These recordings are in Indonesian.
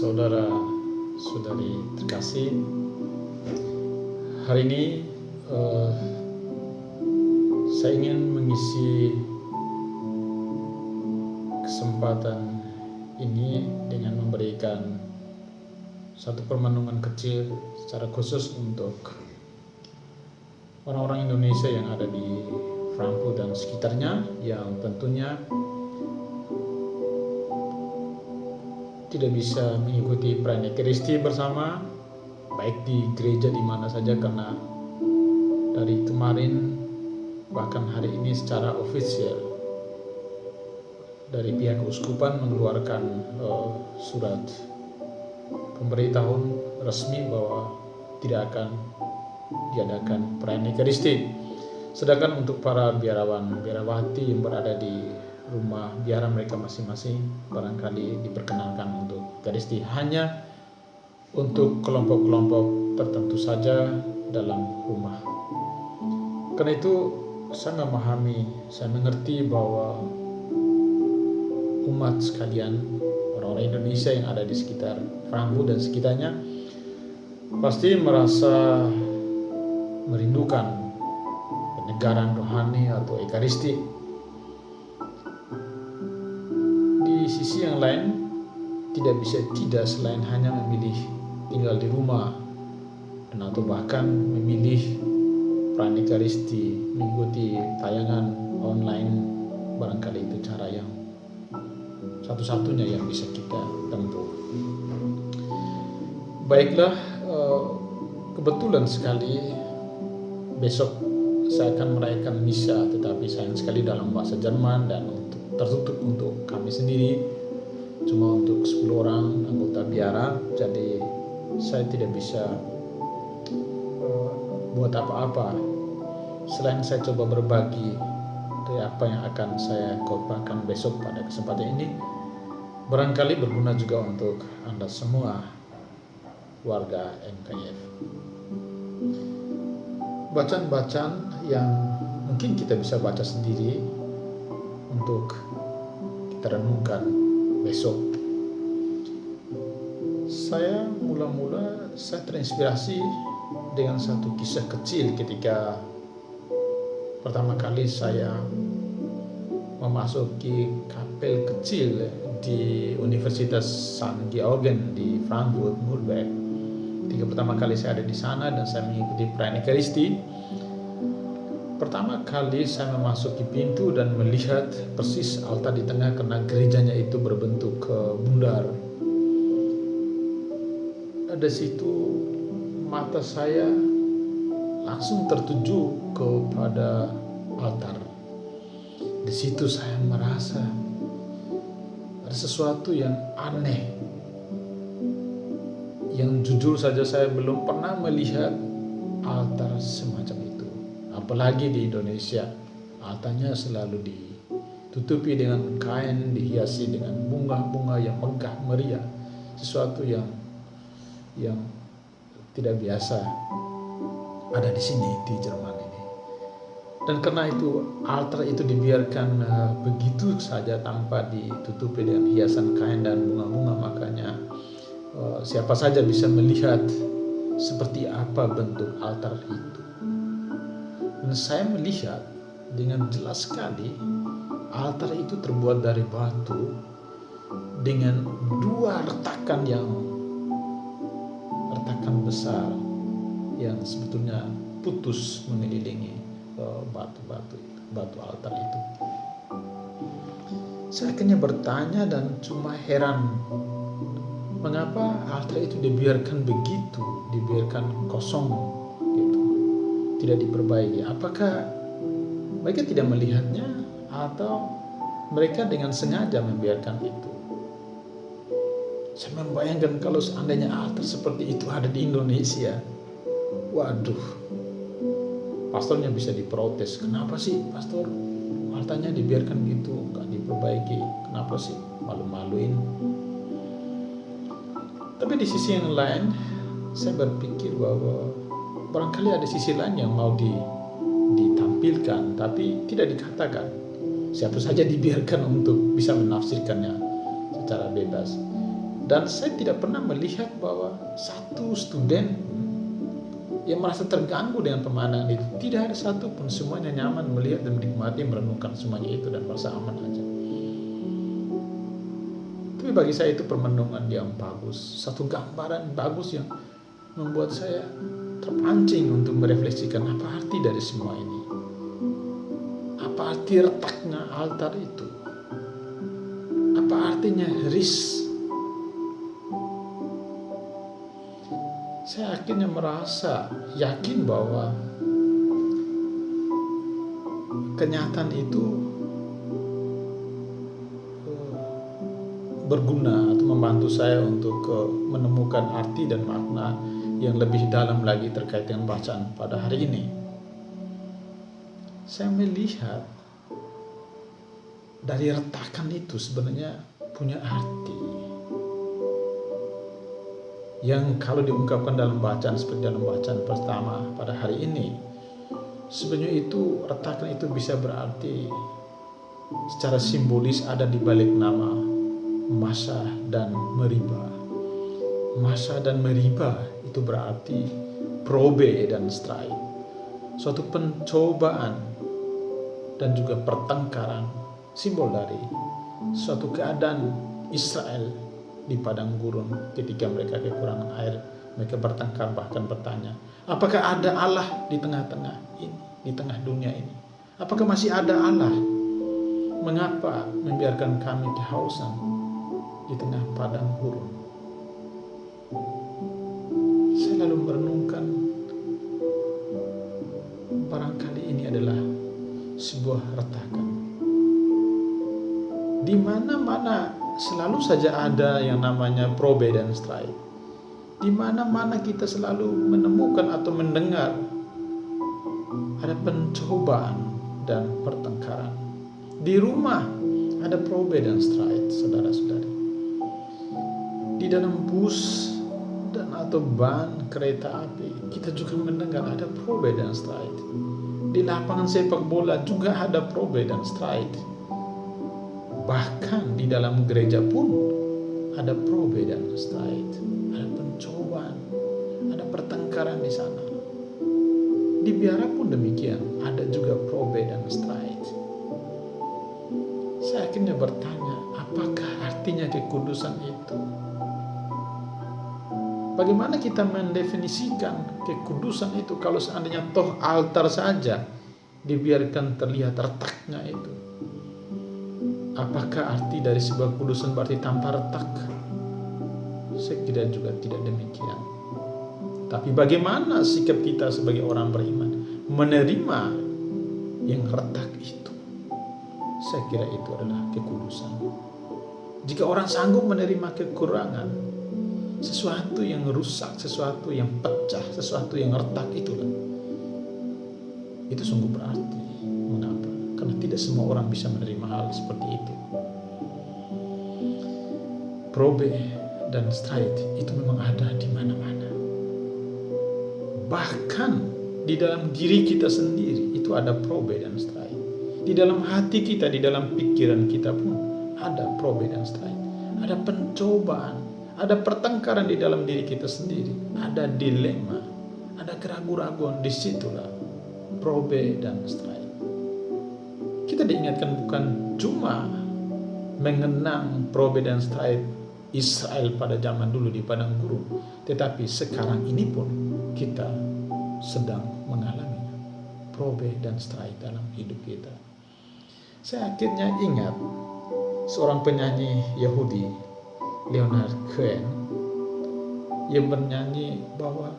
Saudara saudari terkasih, hari ini saya ingin mengisi kesempatan ini dengan memberikan satu permenungan kecil secara khusus untuk orang-orang Indonesia yang ada di Frankfurt dan sekitarnya, yang tentunya tidak bisa mengikuti perayaan Ekaristi bersama, baik di gereja di mana saja, karena dari kemarin bahkan hari ini secara ofisial dari pihak keuskupan mengeluarkan surat pemberitahuan resmi bahwa tidak akan diadakan perayaan Ekaristi. Sedangkan untuk para biarawan biarawati yang berada di rumah biara mereka masing-masing barangkali diperkenankan untuk Ekaristi hanya untuk kelompok-kelompok tertentu saja dalam rumah. Karena itu saya memahami, saya mengerti bahwa umat sekalian, orang-orang Indonesia yang ada di sekitar Frankfurt dan sekitarnya pasti merasa merindukan penegaran rohani atau Ekaristi. Di sisi yang lain, tidak bisa tidak selain hanya memilih tinggal di rumah dan atau bahkan memilih perayaan Ekaristi mengikuti tayangan online, barangkali itu cara yang satu-satunya yang bisa kita tempuh. Baiklah, kebetulan sekali besok saya akan merayakan misa, tetapi sayang sekali dalam bahasa Jerman dan tertutup untuk kami sendiri, cuma untuk 10 orang anggota biara, jadi saya tidak bisa buat apa-apa selain saya coba berbagi dari apa yang akan saya khotbahkan besok pada kesempatan ini, barangkali berguna juga untuk Anda semua warga MKF. Bacaan-bacaan yang mungkin kita bisa baca sendiri untuk kita renungkan besok. Saya terinspirasi dengan satu kisah kecil ketika pertama kali saya memasuki kapel kecil di Universitas St. Georgen di Frankfurt, Nuremberg. Ketika pertama kali saya ada di sana dan saya mengikuti perayaan Ekaristi, pertama kali saya memasuki pintu dan melihat persis altar di tengah karena gerejanya itu berbentuk bundar. Dari situ mata saya langsung tertuju kepada altar. Di situ saya merasa ada sesuatu yang aneh, yang jujur saja saya belum pernah melihat altar semacam itu. Apalagi di Indonesia, altarnya selalu ditutupi dengan kain, dihiasi dengan bunga-bunga yang megah meriah, sesuatu yang tidak biasa ada di sini di Jerman ini. Dan karena itu altar itu dibiarkan begitu saja tanpa ditutupi dengan hiasan kain dan bunga-bunga, makanya siapa saja bisa melihat seperti apa bentuk altar itu. Dan saya melihat dengan jelas sekali altar itu terbuat dari batu dengan 2 retakan besar yang sebetulnya putus mengelilingi batu altar itu. Saya akhirnya bertanya dan cuma heran, mengapa altar itu dibiarkan begitu, dibiarkan kosong gitu, tidak diperbaiki? Apakah mereka tidak melihatnya atau mereka dengan sengaja membiarkan itu? Saya membayangkan kalau seandainya altar seperti itu ada di Indonesia, waduh, pastornya bisa diprotes. Kenapa sih pastor altarnya dibiarkan gitu, nggak diperbaiki? Kenapa sih malu-maluin? Tapi di sisi yang lain, saya berpikir bahwa barangkali ada sisi lain yang mau ditampilkan, tapi tidak dikatakan. Siapa saja dibiarkan untuk bisa menafsirkannya secara bebas. Dan saya tidak pernah melihat bahwa satu student yang merasa terganggu dengan pemandangan itu. Tidak ada satu pun, semuanya nyaman melihat dan menikmati, merenungkan semuanya itu dan merasa aman aja. Tapi bagi saya itu permenungan yang bagus, satu gambaran bagus yang membuat saya terpancing untuk merefleksikan apa arti dari semua ini. Apa arti retaknya altar itu? Apa artinya risks? Saya akhirnya merasa yakin bahwa kenyataan itu berguna atau membantu saya untuk menemukan arti dan makna yang lebih dalam lagi terkait dengan bacaan pada hari ini. Saya melihat dari retakan itu sebenarnya punya arti yang kalau diungkapkan dalam bacaan seperti dalam bacaan pertama pada hari ini, sebenarnya itu retakan itu bisa berarti secara simbolis ada di balik nama Masa dan Meriba. Masa dan Meriba itu berarti probe dan strife, suatu pencobaan dan juga pertengkaran, simbol dari suatu keadaan Israel di padang gurun ketika mereka kekurangan air. Mereka bertengkar, bahkan bertanya, apakah ada Allah di tengah-tengah ini, di tengah dunia ini? Apakah masih ada Allah? Mengapa membiarkan kami kehausan di tengah padang gurun? Saya lalu merenungkan, barangkali ini adalah sebuah retakan. Di mana-mana selalu saja ada yang namanya probe dan strife. Di mana-mana kita selalu menemukan atau mendengar ada pencobaan dan pertengkaran. Di rumah ada probe dan strife, saudara-saudari. Di dalam bus dan atau ban kereta api kita juga mendengar ada probe dan strife. Di lapangan sepak bola juga ada probe dan strife. Bahkan di dalam gereja pun ada probe dan strife, ada pencobaan, ada pertengkaran di sana. Di biara pun demikian, ada juga probe dan strife. Saya akhirnya bertanya, apakah artinya kekudusan itu? Bagaimana kita mendefinisikan kekudusan itu kalau seandainya toh altar saja dibiarkan terlihat retaknya itu? Apakah arti dari sebuah kudusan berarti tanpa retak? Saya kira juga tidak demikian. Tapi bagaimana sikap kita sebagai orang beriman menerima yang retak itu? Saya kira itu adalah kekudusan. Jika orang sanggup menerima kekurangan, sesuatu yang rusak, sesuatu yang pecah, sesuatu yang retak itulah, itu sungguh berarti. Mengapa? Karena tidak semua orang bisa menerima hal seperti itu. Probe dan strife itu memang ada di mana-mana. Bahkan di dalam diri kita sendiri itu ada probe dan strife. Di dalam hati kita, di dalam pikiran kita pun ada probe dan strife. Ada pencobaan, ada pertengkaran di dalam diri kita sendiri, ada dilema, ada keraguan-keraguan. Disitulah probe dan strife. Kita diingatkan bukan cuma mengenang probe dan strife Israel pada zaman dulu di padang gurun, tetapi sekarang ini pun kita sedang mengalami probe dan strife dalam hidup kita. Saya akhirnya ingat seorang penyanyi Yahudi, Leonard Cohen, yang bernyanyi bahwa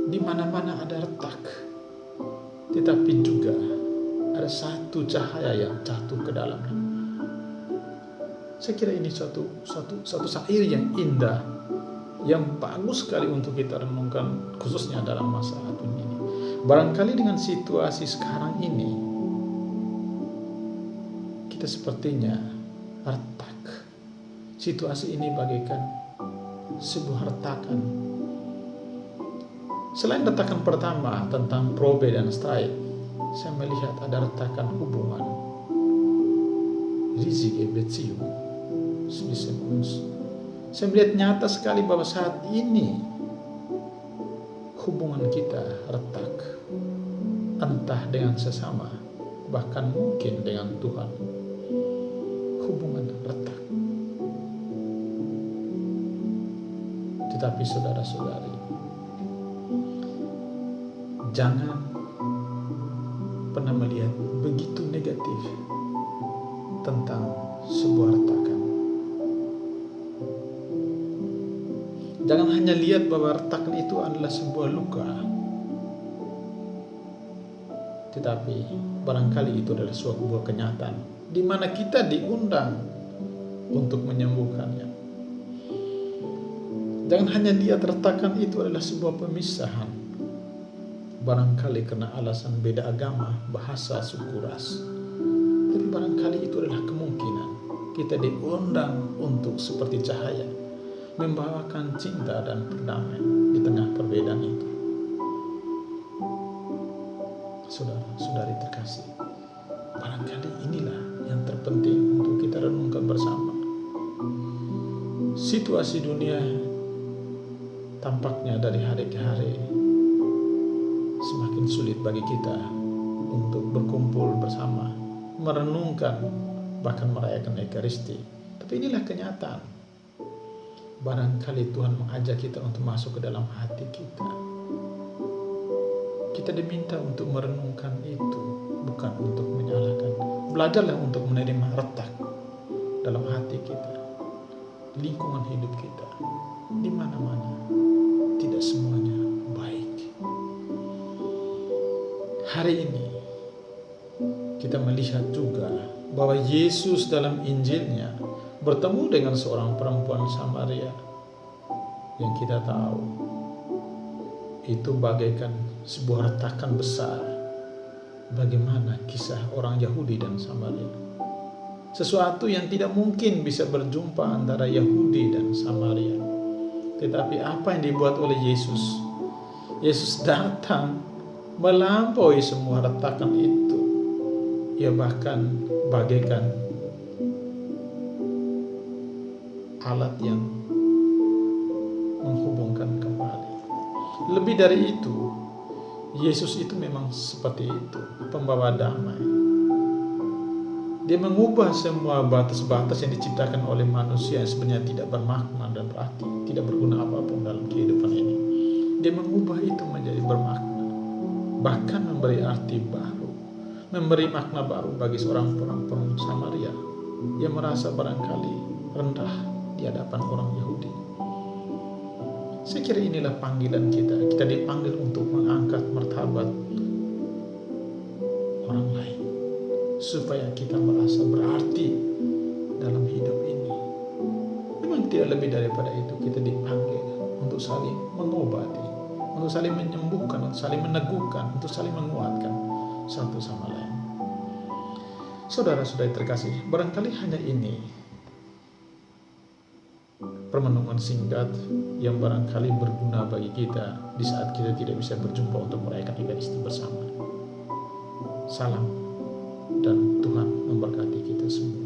di mana-mana ada retak, tetapi juga ada satu cahaya yang jatuh ke dalamnya. Saya kira ini suatu syair yang indah, yang bagus sekali untuk kita renungkan, khususnya dalam masa advent ini. Barangkali dengan situasi sekarang ini, kita sepertinya retak. Situasi ini bagaikan sebuah retakan. Selain retakan pertama tentang probe dan strife, saya melihat ada retakan hubungan, Rizik Beziehung, Simeus. Saya melihat nyata sekali bahwa saat ini hubungan kita retak, entah dengan sesama, bahkan mungkin dengan Tuhan. Hubungan retak. Tetapi saudara-saudari, jangan pernah melihat begitu negatif tentang sebuah retakan. Jangan hanya lihat bahwa retakan itu adalah sebuah luka, tetapi barangkali itu adalah sebuah kenyataan di mana kita diundang untuk menyembuhkannya. Jangan hanya lihat retakan itu adalah sebuah pemisahan, barangkali karena alasan beda agama, bahasa, suku, ras. Tapi barangkali itu adalah kemungkinan kita diundang untuk seperti cahaya, membawakan cinta dan perdamaian di tengah perbedaan itu. Saudara-saudari terkasih, barangkali inilah yang terpenting untuk kita renungkan bersama. Situasi dunia tampaknya dari hari ke hari semakin sulit bagi kita untuk berkumpul bersama, merenungkan, bahkan merayakan Ekaristi. Tapi inilah kenyataan. Barangkali Tuhan mengajak kita untuk masuk ke dalam hati kita. Kita diminta untuk merenungkan itu, bukan untuk menyalahkan. Belajarlah untuk menerima retak dalam hati kita, lingkungan hidup kita, di mana-mana. Tidak semuanya baik. Hari ini kita melihat juga bahwa Yesus dalam Injilnya bertemu dengan seorang perempuan Samaria yang kita tahu itu bagaikan sebuah retakan besar. Bagaimana kisah orang Yahudi dan Samaria, sesuatu yang tidak mungkin bisa berjumpa antara Yahudi dan Samaria. Tetapi apa yang dibuat oleh Yesus? Yesus datang melampaui semua retakan itu. Ia bahkan bagaikan alat yang menghubungkan kembali. Lebih dari itu, Yesus itu memang seperti itu, pembawa damai. Dia mengubah semua batas-batas yang diciptakan oleh manusia yang sebenarnya tidak bermakna dan berarti, tidak berguna apapun dalam kehidupan ini. Dia mengubah itu menjadi bermakna, bahkan memberi arti baru, memberi makna baru bagi seorang perempuan Samaria yang merasa barangkali rendah di hadapan orang Yahudi. Saya kira inilah panggilan kita. Kita dipanggil untuk mengangkat martabat orang lain, supaya kita merasa berarti dalam hidup ini. Memang tidak lebih daripada itu, kita dipanggil untuk saling mengobati, untuk saling menyembuhkan, untuk saling meneguhkan, untuk saling menguatkan satu sama lain. Saudara-saudari terkasih, barangkali hanya ini permenungan singkat yang barangkali berguna bagi kita di saat kita tidak bisa berjumpa untuk merayakan Ekaristi bersama. Salam dan Tuhan memberkati kita semua.